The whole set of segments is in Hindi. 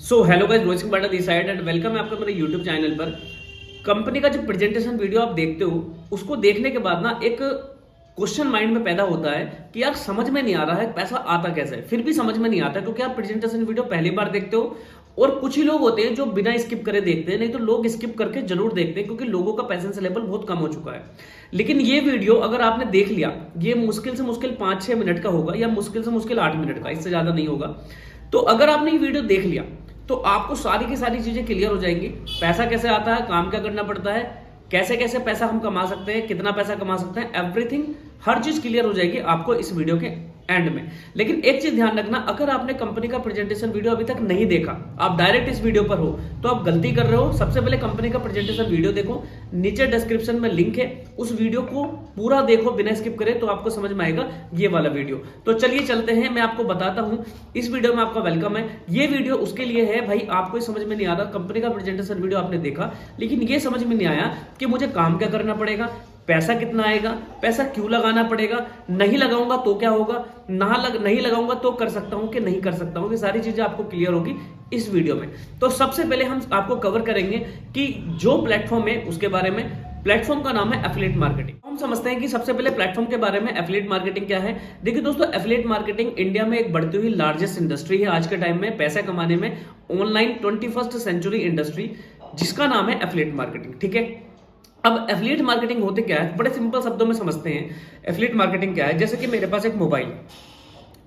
So hello guys, Rohit Singh Bata this side and welcome है आपका मेरे यूट्यूब चैनल पर। कंपनी का जो प्रेजेंटेशन वीडियो आप देखते हो उसको देखने के बाद ना एक क्वेश्चन माइंड में पैदा होता है कि यार समझ में नहीं आ रहा है पैसा आता कैसे है। फिर भी समझ में नहीं आता क्योंकि आप प्रेजेंटेशन वीडियो पहली बार देखते हो और कुछ ही लोग होते हैं जो बिना स्किप करे देखते हैं, नहीं तो लोग स्किप करके जरूर देखते हैं क्योंकि लोगों का पेशेंस लेवल बहुत कम हो चुका है। लेकिन ये वीडियो अगर आपने देख लिया, ये मुश्किल से मुश्किल 5-6 मिनट का होगा या मुश्किल से मुश्किल 8 मिनट का, इससे ज्यादा नहीं होगा। तो अगर आपने ये वीडियो देख लिया तो आपको सारी की सारी चीजें क्लियर हो जाएंगी। पैसा कैसे आता है, काम क्या करना पड़ता है, कैसे कैसे पैसा हम कमा सकते हैं, कितना पैसा कमा सकते हैं, एवरीथिंग हर चीज क्लियर हो जाएगी आपको इस वीडियो के एंड में। लेकिन एक चीज ध्यान रखना, अगर आपने कंपनी का प्रेजेंटेशन वीडियो अभी तक नहीं देखा, आप डायरेक्ट इस वीडियो पर हो तो आप गलती कर रहे हो। सबसे पहले कंपनी का प्रेजेंटेशन वीडियो देखो, नीचे डिस्क्रिप्शन में लिंक है, उस वीडियो को पूरा देखो बिना स्किप करे तो आपको समझ में आएगा ये वाला वीडियो। तो चलिए चलते हैं, मैं आपको बताता हूं। इस वीडियो में आपका वेलकम है। ये वीडियो उसके लिए है भाई, आपको समझ में नहीं आ रहा, कंपनी का प्रेजेंटेशन वीडियो आपने देखा लेकिन ये समझ में नहीं आया कि मुझे काम क्या करना पड़ेगा, पैसा कितना आएगा, पैसा क्यों लगाना पड़ेगा, नहीं लगाऊंगा तो क्या होगा, नहीं लगाऊंगा तो कर सकता हूं कि नहीं कर सकता हूं, ये सारी चीजें आपको क्लियर होगी इस वीडियो में। तो सबसे पहले हम आपको कवर करेंगे कि जो प्लेटफॉर्म है उसके बारे में। प्लेटफॉर्म का नाम है एफिलिएट मार्केटिंग। हम समझते हैं कि सबसे पहले प्लेटफॉर्म के बारे में एफिलिएट मार्केटिंग क्या है। देखिए दोस्तों, एफिलिएट मार्केटिंग इंडिया में एक बढ़ती हुई लार्जेस्ट इंडस्ट्री है आज के टाइम में, पैसा कमाने में ऑनलाइन 21st सेंचुरी इंडस्ट्री, जिसका नाम है एफिलिएट मार्केटिंग। ठीक है, अब एफिलिएट मार्केटिंग होते क्या है, बड़े सिंपल शब्दों में समझते हैं। एफिलिएट मार्केटिंग क्या है, जैसे कि मेरे पास एक मोबाइल,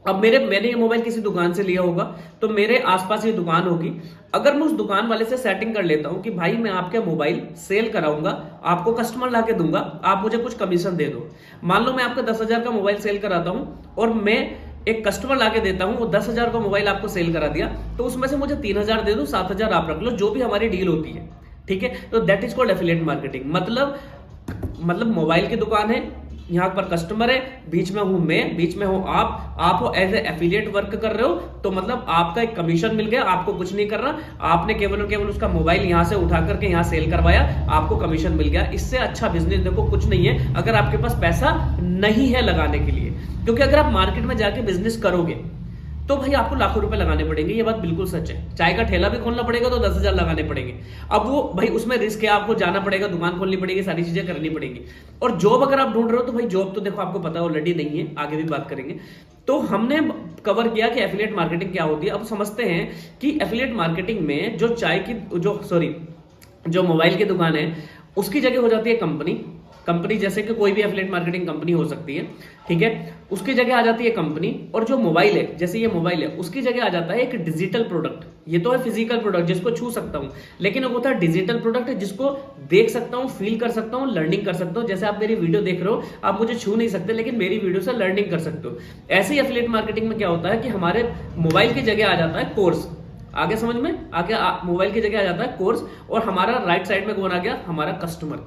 अब मैंने ये मोबाइल किसी दुकान से लिया होगा तो मेरे आसपास ये दुकान होगी। अगर मैं उस दुकान वाले से सेटिंग कर लेता हूं कि भाई मैं आपका मोबाइल सेल कराऊंगा, आपको कस्टमर ला के दूंगा, आप मुझे कुछ कमीशन दे दो। मान लो मैं आपका 10,000 का मोबाइल सेल कराता हूं और मैं एक कस्टमर ला के देता हूं, वो 10,000 का मोबाइल आपको सेल करा दिया, तो उसमें से मुझे 3,000 दे दो, 7,000 आप रख लो, जो भी हमारी डील होती है। ठीक है, तो that is called affiliate marketing. मतलब मोबाइल की दुकान है, यहां पर कस्टमर है, बीच में हूं मैं, बीच में हो आप हो एज ए एफिलिएट वर्क कर रहे हो, तो मतलब आपका एक कमीशन मिल गया, आपको कुछ नहीं करना, आपने केवल और केवल उसका मोबाइल यहां से उठा करके यहां सेल करवाया, आपको कमीशन मिल गया। इससे अच्छा बिजनेस देखो कुछ नहीं है अगर आपके पास पैसा नहीं है लगाने के लिए। क्योंकि अगर आप मार्केट में जाके बिजनेस करोगे तो भाई आपको लाखों रुपए लगाने पड़ेंगे, ये बात बिल्कुल सच है। चाय का ठेला भी खोलना पड़ेगा तो 10,000 लगाने पड़ेंगे। अब वो भाई उसमें रिस्क है, आपको जाना पड़ेगा, दुकान खोलनी पड़ेगी, सारी चीजें करनी पड़ेगी। और जॉब अगर आप ढूंढ रहे हो तो भाई जॉब तो देखो आपको पता ऑलरेडी नहीं है, आगे भी बात करेंगे। तो हमने कवर किया कि एफिलिएट मार्केटिंग क्या होती है। अब समझते हैं कि एफिलिएट मार्केटिंग में जो मोबाइल की दुकान है उसकी जगह हो जाती है कंपनी, जैसे कि कोई भी एफिलिएट मार्केटिंग कंपनी हो सकती है। ठीक है, उसकी जगह आ जाती है कंपनी, और जो मोबाइल है, जैसे ये मोबाइल है, उसकी जगह आ जाता है एक डिजिटल प्रोडक्ट। ये तो है फिजिकल प्रोडक्ट जिसको छू सकता हूं, लेकिन वो होता है डिजिटल प्रोडक्ट जिसको देख सकता हूं, फील कर सकता हूं, लर्निंग कर सकता हूं। जैसे आप मेरी वीडियो देख रहे हो, आप मुझे छू नहीं सकते लेकिन मेरी वीडियो से लर्निंग कर सकते हो। ऐसे ही एफिलिएट मार्केटिंग में क्या होता है कि हमारे मोबाइल की जगह आ जाता है कोर्स। आगे समझ में आगे, मोबाइल की जगह आ जाता है कोर्स, और हमारा राइट साइड में कौन आ गया, हमारा कस्टमर।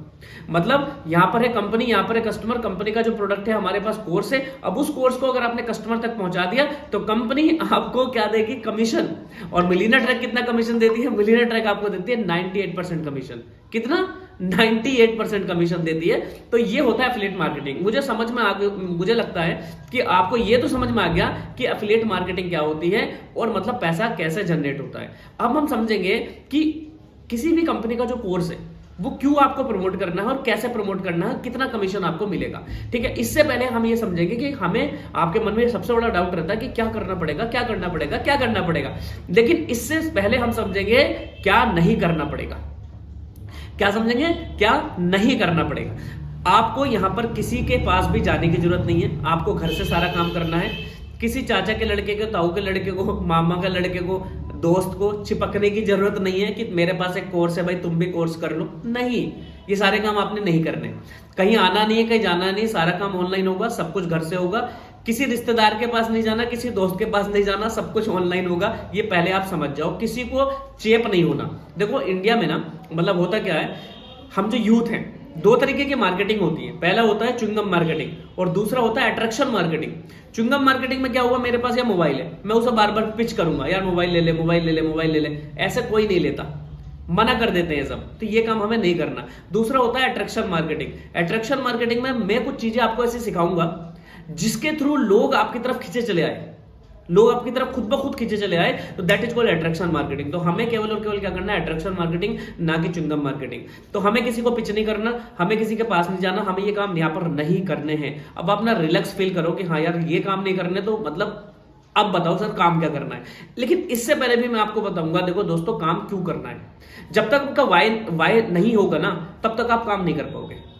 मतलब यहां पर है कंपनी, यहां पर है कस्टमर, कंपनी का जो प्रोडक्ट है हमारे पास कोर्स है। अब उस कोर्स को अगर आपने कस्टमर तक पहुंचा दिया तो कंपनी आपको क्या देगी, कमीशन। और मिलियनर ट्रैक कितना कमीशन देती है, मिलियनर ट्रैक आपको देती है 98% कमीशन। कितना, 98% कमीशन देती है। तो ये होता है एफिलिएट मार्केटिंग। मुझे लगता है कि आपको ये तो समझ में आ गया कि एफिलिएट मार्केटिंग क्या होती है और मतलब पैसा कैसे जनरेट होता है। अब हम समझेंगे कि किसी भी कंपनी का जो कोर्स है वो क्यों आपको प्रमोट करना है और कैसे प्रमोट करना है, कितना कमीशन आपको मिलेगा। ठीक है, इससे पहले हम ये समझेंगे कि हमें, आपके मन में सबसे बड़ा डाउट रहता है कि क्या करना पड़ेगा, क्या करना पड़ेगा, क्या करना पड़ेगा। लेकिन इससे पहले हम समझेंगे क्या नहीं करना पड़ेगा। क्या समझेंगे, क्या नहीं करना पड़ेगा। आपको यहां पर किसी के पास भी जाने की जरूरत नहीं है, आपको घर से सारा काम करना है। किसी चाचा के लड़के को, ताऊ के लड़के को, मामा के लड़के को, दोस्त को चिपकने की जरूरत नहीं है कि मेरे पास एक कोर्स है भाई तुम भी कोर्स कर लो। नहीं, ये सारे काम आपने नहीं करने, कहीं आना नहीं है, कहीं जाना नहीं, सारा काम ऑनलाइन होगा, सब कुछ घर से होगा। किसी रिश्तेदार के पास नहीं जाना, किसी दोस्त के पास नहीं जाना, सब कुछ ऑनलाइन होगा। ये पहले आप समझ जाओ, किसी को चेप नहीं होना। देखो इंडिया में ना, मतलब होता क्या है, हम जो यूथ हैं, दो तरीके की मार्केटिंग होती है। पहला होता है च्युइंगम मार्केटिंग और दूसरा होता है अट्रैक्शन मार्केटिंग। च्युइंगम मार्केटिंग में क्या हुआ, मेरे पास यह मोबाइल है, मैं उसे बार बार पिच करूंगा, यार मोबाइल ले ले, मोबाइल ले ले, मोबाइल ले ले, ऐसे कोई नहीं लेता, मना कर देते हैं सब, तो ये काम हमें नहीं करना। दूसरा होता है अट्रैक्शन मार्केटिंग। अट्रैक्शन मार्केटिंग में मैं कुछ चीजें आपको ऐसे सिखाऊंगा जिसके थ्रू लोग आपकी तरफ खींचे चले आए। लोग आपकी तरफ खुद ब खुद खींचे चले आए, तो that is called attraction marketing. तो हमें केवल और केवल क्या करना है, अट्रैक्शन मार्केटिंग, ना कि च्युइंगम मार्केटिंग। तो हमें किसी को पिच नहीं करना, हमें किसी के पास नहीं जाना, हमें ये काम यहाँ पर नहीं करने हैं। अब आप ना रिलैक्स फील करो कि हाँ यार ये काम नहीं करने, तो मतलब अब बताओ सर काम क्या करना है। लेकिन इससे पहले भी मैं आपको बताऊंगा, देखो दोस्तों काम क्यों करना है। जब तक आपका वाई नहीं होगा ना, तब तक आप काम नहीं कर पाओगे।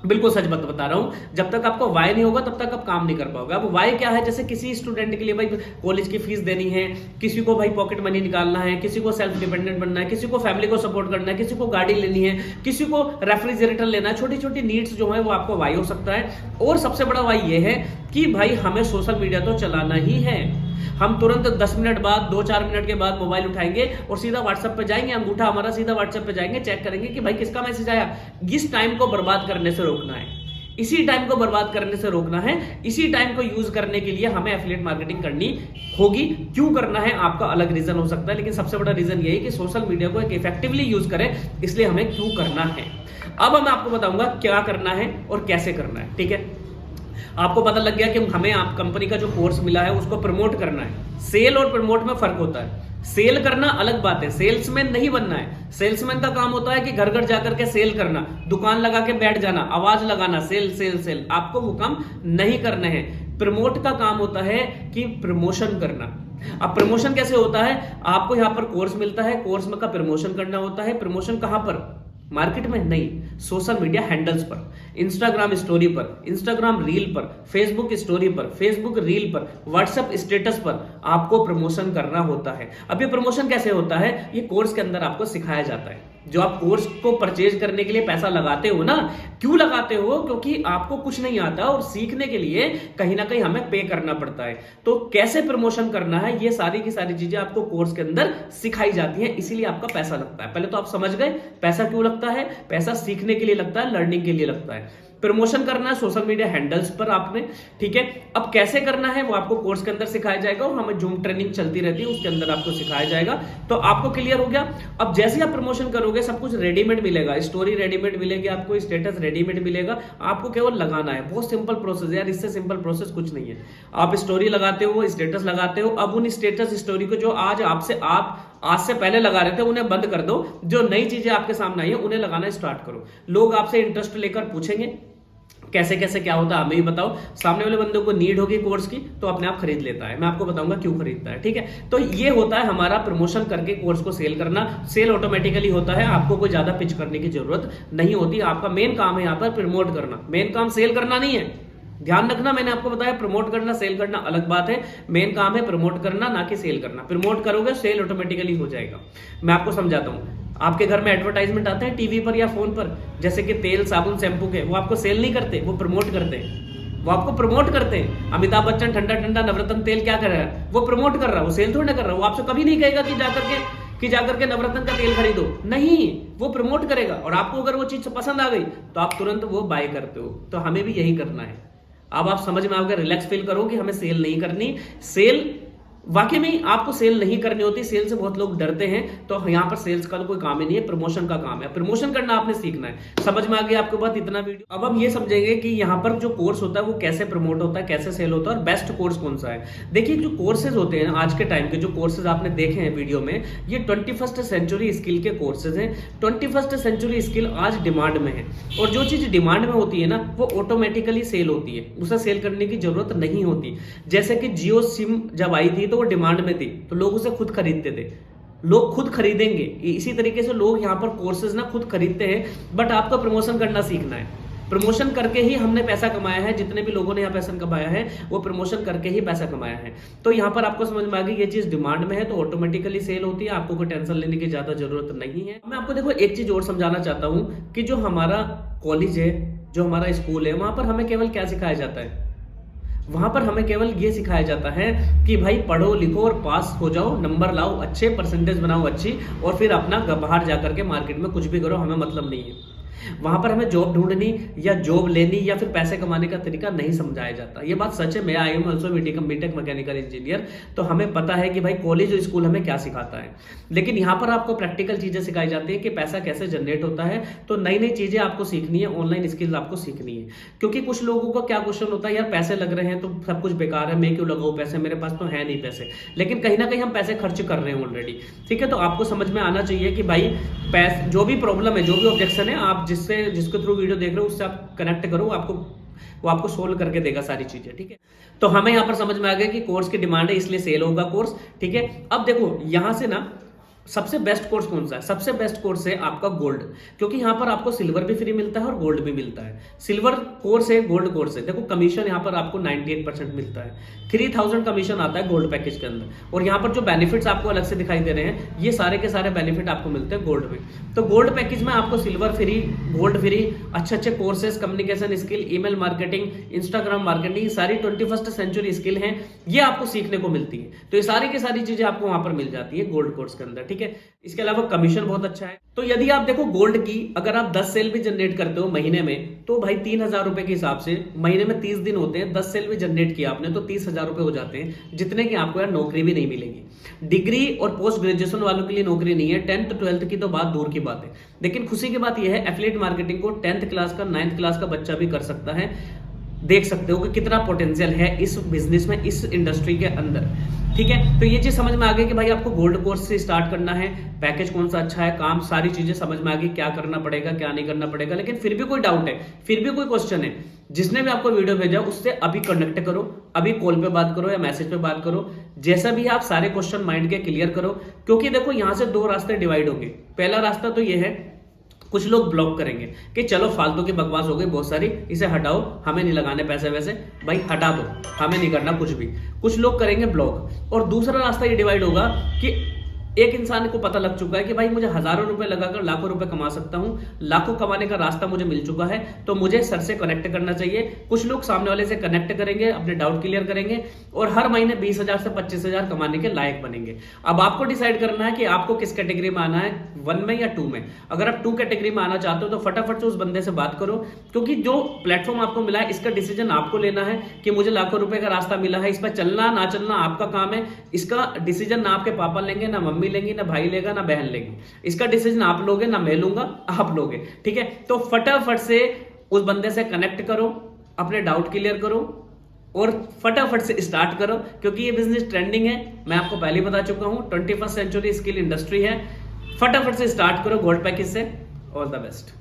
बिल्कुल सच बात बता रहा हूं, जब तक आपका वाई नहीं होगा तब तक आप काम नहीं कर पाओगे। अब वाई क्या है, जैसे किसी स्टूडेंट के लिए भाई कॉलेज की फीस देनी है, किसी को भाई पॉकेट मनी निकालना है, किसी को सेल्फ डिपेंडेंट बनना है, किसी को फैमिली को सपोर्ट करना है, किसी को गाड़ी लेनी है, किसी को रेफ्रिजरेटर लेना है। छोटी छोटी नीड्स जो है वो आपको वाई हो सकता है। और सबसे बड़ा वाई ये है कि भाई हमें सोशल मीडिया तो चलाना ही है। हम तुरंत 10 मिनट बाद 2-4 मिनट के बाद मोबाइल उठाएंगे और सीधा व्हाट्सएप पे जाएंगे, अंगूठा हमारा सीधा व्हाट्सएप पे जाएंगे, चेक करेंगे कि भाई किसका मैसेज आया। इस टाइम को बर्बाद करने से रोकना है, इसी टाइम को बर्बाद करने से रोकना है। इसी टाइम को यूज करने के लिए हमें एफिलिएट मार्केटिंग करनी होगी। क्यों करना है आपका अलग रीजन हो सकता है, लेकिन सबसे बड़ा रीजन यही कि सोशल मीडिया को एक इफेक्टिवली यूज करें, इसलिए हमें क्यों करना है। अब मैं आपको बताऊंगा क्या करना है और कैसे करना है। ठीक है, आपको पता लग गया कि हमें आप कंपनी का जो कोर्स मिला है उसको प्रमोट करना है। सेल और प्रमोट में फर्क होता है। सेल करना अलग बात है, सेल्समैन नहीं बनना है। सेल्समैन का काम होता है कि घर घर जाकर के सेल करना, दुकान लगा के बैठ जाना, आवाज लगाना, सेल सेल सेल, आपको वो काम नहीं करना है। प्रमोट का काम होता है कि प्रमोशन करना। अब प्रमोशन कैसे होता है, आपको यहां पर कोर्स मिलता है, कोर्स में का प्रमोशन करना होता है। प्रमोशन कहां पर, मार्केट में नहीं, सोशल मीडिया हैंडल्स पर, इंस्टाग्राम स्टोरी पर, इंस्टाग्राम रील पर, फेसबुक स्टोरी पर, फेसबुक रील पर, व्हाट्सएप स्टेटस पर आपको प्रमोशन करना होता है। अब ये प्रमोशन कैसे होता है, ये कोर्स के अंदर आपको सिखाया जाता है। जो आप कोर्स को परचेज करने के लिए पैसा लगाते हो ना, क्यों लगाते हो, क्योंकि आपको कुछ नहीं आता और सीखने के लिए कहीं ना कहीं हमें पे करना पड़ता है। तो कैसे प्रमोशन करना है, ये सारी की सारी चीजें आपको कोर्स के अंदर सिखाई जाती हैं, इसीलिए आपका पैसा लगता है। पहले तो आप समझ गए पैसा क्यों लगता है, पैसा सीखने के लिए लगता है, लर्निंग के लिए लगता है। प्रमोशन करना है सोशल मीडिया हैंडल्स पर आपने, ठीक है। अब कैसे करना है वो आपको कोर्स के अंदर सिखाया जाएगा और हमें जूम ट्रेनिंग चलती रहती है, उसके अंदर आपको सिखाया जाएगा। तो आपको क्लियर हो गया। अब जैसे आप प्रमोशन करोगे सब कुछ रेडीमेड मिलेगा, स्टोरी रेडीमेड मिलेगी, आपको स्टेटस रेडीमेड मिलेगा, आपको केवल लगाना है। बहुत सिंपल प्रोसेस है यार, इससे सिंपल प्रोसेस कुछ नहीं है। आप स्टोरी लगाते हो, स्टेटस लगाते हो, अब उन स्टेटस स्टोरी को जो आज से पहले लगा रहे थे उन्हें बंद कर दो, जो नई चीजें आपके सामने आई है उन्हें लगाना स्टार्ट करो। लोग आपसे इंटरेस्ट लेकर पूछेंगे कैसे कैसे क्या होता है, हमें भी बताओ। सामने वाले बंदे को नीड होगी कोर्स की तो अपने आप खरीद लेता है, मैं आपको बताऊंगा क्यों खरीदता है, ठीक है। तो ये होता है हमारा प्रमोशन करके कोर्स को सेल करना। सेल ऑटोमेटिकली होता है, आपको कोई ज्यादा पिच करने की जरूरत नहीं होती। आपका मेन काम है यहाँ पर प्रमोट करना, मेन काम सेल करना नहीं है। ध्यान रखना, मैंने आपको बताया प्रमोट करना सेल करना अलग बात है। मेन काम है प्रमोट करना, ना कि सेल करना। प्रमोट करोगे सेल ऑटोमेटिकली हो जाएगा। मैं आपको समझाता हूं, आपके घर में एडवर्टाइजमेंट आते हैं टीवी पर या फोन पर, जैसे कि तेल साबुन शैम्पू के, वो आपको सेल नहीं करते, वो प्रमोट करते हैं, वो आपको प्रमोट करते हैं। अमिताभ बच्चन ठंडा ठंडा नवरत्न तेल क्या कर रहा है, वो प्रमोट कर रहा है, वो सेल थोड़ी ना कर रहा है। वो आपसे कभी नहीं कहेगा कि जाकर के नवरत्न का तेल खरीदो, नहीं, वो प्रमोट करेगा। और आपको अगर वो चीज पसंद आ गई तो आप तुरंत वो बाय करते हो। तो हमें भी यही करना है। अब आप समझ में आओगे, रिलैक्स फील करो कि हमें सेल नहीं करनी। सेल वाकई में आपको सेल नहीं करनी होती, सेल से बहुत लोग डरते हैं। तो यहाँ पर सेल्स का कोई काम ही नहीं है, प्रमोशन का काम है। प्रमोशन करना आपने सीखना है। समझ में आ गया आपको बात, इतना वीडियो। अब हम ये समझेंगे कि यहाँ पर जो कोर्स होता है वो कैसे प्रमोट होता है, कैसे सेल होता है और बेस्ट कोर्स कौन सा है। देखिए जो कोर्सेज होते हैं आज के टाइम के, जो कोर्सेज आपने देखे हैं वीडियो में, ये 21st सेंचुरी स्किल के कोर्सेज हैं। 21st सेंचुरी स्किल आज डिमांड में है, और जो चीज डिमांड में होती है ना वो ऑटोमेटिकली सेल होती है, उसे सेल करने की जरूरत नहीं होती। जैसे कि जियो सिम जब आई थी तो वो डिमांड में थी, तो लोग उसे खुद खरीदते थे, लोग खुद खरीदेंगे। इसी तरीके से लोग यहाँ पर कोर्सेज ना खुद खरीदते हैं, बट आपको प्रमोशन करना सीखना है। प्रमोशन करके ही हमने पैसा कमाया है, जितने भी लोगों ने यहाँ पैसा कमाया है वो प्रमोशन करके ही पैसा कमाया है। तो यहाँ पर आपको समझ में आ गई ये चीज डिमांड में है तो ऑटोमेटिकली सेल होती है, आपको कोई टेंशन लेने की ज्यादा जरूरत नहीं है। मैं आपको देखो एक चीज और समझाना चाहता हूँ कि जो हमारा कॉलेज है, जो हमारा स्कूल है, वहां पर हमें केवल क्या सिखाया जाता है, वहां पर हमें केवल ये सिखाया जाता है कि भाई पढ़ो लिखो और पास हो जाओ, नंबर लाओ, अच्छे परसेंटेज बनाओ अच्छी, और फिर अपना बाहर जाकर के मार्केट में कुछ भी करो, हमें मतलब नहीं है। वहां पर हमें जॉब ढूंढनी या जॉब लेनी या फिर पैसे कमाने का तरीका नहीं समझाया जाता। ये बात सच है। मैं I am also B Tech mechanical engineer, तो हमें पता है कि भाई कॉलेज और स्कूल हमें क्या सिखाता है, लेकिन यहाँ पर आपको प्रैक्टिकल चीजें सिखाई जाती है कि पैसा कैसे जनरेट होता है। तो नई नई चीजें आपको सीखनी है, ऑनलाइन स्किल्स आपको सीखनी है। क्योंकि कुछ लोगों का क्या क्वेश्चन होता है, यार पैसे लग रहे हैं तो सब कुछ बेकार है, मैं क्यों लगाऊं पैसे, मेरे पास तो है नहीं पैसे। लेकिन कहीं ना कहीं हम पैसे खर्च कर रहे हैं ऑलरेडी, ठीक है। तो आपको समझ में आना चाहिए कि भाई पैसे, जो भी प्रॉब्लम है, जो भी ऑब्जेक्शन है, आप जिसके थ्रू वीडियो देख रहे हो उससे आप कनेक्ट करो, वो आपको सोल्व करके देगा सारी चीजें, ठीक है। तो हमें यहाँ पर समझ में आ गया कि कोर्स की डिमांड है इसलिए सेल होगा कोर्स, ठीक है। अब देखो यहां से ना सबसे बेस्ट कोर्स कौन सा है? सबसे बेस्ट कोर्स है आपका गोल्ड, क्योंकि यहां पर आपको सिल्वर भी फ्री मिलता है और गोल्ड भी मिलता है। सिल्वर कोर्स है, गोल्ड कोर्स है। देखो कमीशन यहां पर आपको 98% मिलता है, 3000 कमीशन आता है गोल्ड पैकेज के अंदर। और यहां पर जो बेनिफिट्स आपको अलग से दिखाई दे रहे हैं, ये सारे के सारे बेनिफिट आपको मिलते हैं गोल्ड में। तो गोल्ड पैकेज में आपको सिल्वर फ्री, गोल्ड फ्री, अच्छे अच्छे courses, communication skill, email marketing, Instagram marketing, सारी 21st सेंचुरी स्किल हैं, ये आपको सीखने को मिलती है। तो ये सारी की सारी चीजें आपको वहां पर मिल जाती है गोल्ड कोर्स के अंदर, ठीक है। इसके अलावा कमीशन बहुत अच्छा है। तो यदि आप देखो गोल्ड की, अगर आप 10 सेल भी जनरेट करते हो महीने में, तो भाई 3000 रुपए के हिसाब से महीने में 30 दिन होते हैं, 10 सेल भी जनरेट किया आपने तो 30,000 रुपए हो जाते हैं, जितने की आपको यार नौकरी भी नहीं मिलेगी। डिग्री और पोस्ट ग्रेजुएशन वालों के लिए नौकरी नहीं है, 10th 12th की तो बात दूर की बात है। लेकिन खुशी की बात यह है, एफिलिएट मार्केटिंग को 10th क्लास का, 9th क्लास का बच्चा भी कर सकता है। देख सकते हो कि कितना पोटेंशियल है इस बिजनेस में, इस इंडस्ट्री के अंदर, ठीक है। तो ये चीज समझ में आ गई कि भाई आपको गोल्ड कोर्स से स्टार्ट करना है, पैकेज कौन सा अच्छा है, काम, सारी चीजें समझ में आ गई, क्या करना पड़ेगा क्या नहीं करना पड़ेगा। लेकिन फिर भी कोई डाउट है, फिर भी कोई क्वेश्चन है, जिसने भी आपको वीडियो भेजा उससे अभी कनेक्ट करो, अभी कॉल पे बात करो या मैसेज पे बात करो, जैसा भी आप सारे क्वेश्चन माइंड के क्लियर करो। क्योंकि देखो यहां से 2 रास्ते डिवाइड होंगे। पहला रास्ता तो ये है, कुछ लोग ब्लॉक करेंगे कि चलो फालतू की बकवास हो गई बहुत सारी, इसे हटाओ, हमें नहीं लगाने पैसे वैसे, भाई हटा दो, हमें नहीं करना कुछ भी। कुछ लोग करेंगे ब्लॉक। और दूसरा रास्ता ये डिवाइड होगा कि एक इंसान को पता लग चुका है कि भाई मुझे हजारों रुपए लगाकर लाखों रुपए कमा सकता हूं, लाखों कमाने का रास्ता मुझे मिल चुका है, तो मुझे सर से कनेक्ट करना चाहिए। कुछ लोग सामने वाले से कनेक्ट करेंगे, अपने डाउट क्लियर करेंगे और हर महीने 20,000 से 25,000 कमाने के लायक बनेंगे। अब आपको डिसाइड करना है कि आपको किस कैटेगरी में आना है, 1 में या 2 में। अगर आप 2 कैटेगरी में आना चाहते हो तो फटाफट से उस बंदे से बात करो, क्योंकि जो प्लेटफॉर्म आपको मिला है इसका डिसीजन आपको लेना है कि मुझे लाखों रुपए का रास्ता मिला है, इस पर चलना ना चलना आपका काम है। इसका डिसीजन ना आपके पापा लेंगे, ना मम्मी लेंगी, ना भाई लेगा, ना बहन लेगी। इसका डिसीजन आप लोगे, ना मैं लूंगा, आप लोगे, ठीक है। तो फटाफट से उस बंदे से कनेक्ट करो, अपने डाउट क्लियर करो और फटाफट से स्टार्ट करो, क्योंकि ये बिजनेस ट्रेंडिंग है। मैं आपको पहले बता चुका हूं, 21st सेंचुरी स्किल इंडस्ट्री है। फटाफट से स्टार्ट करो गोल्ड पैकेज से। All the best.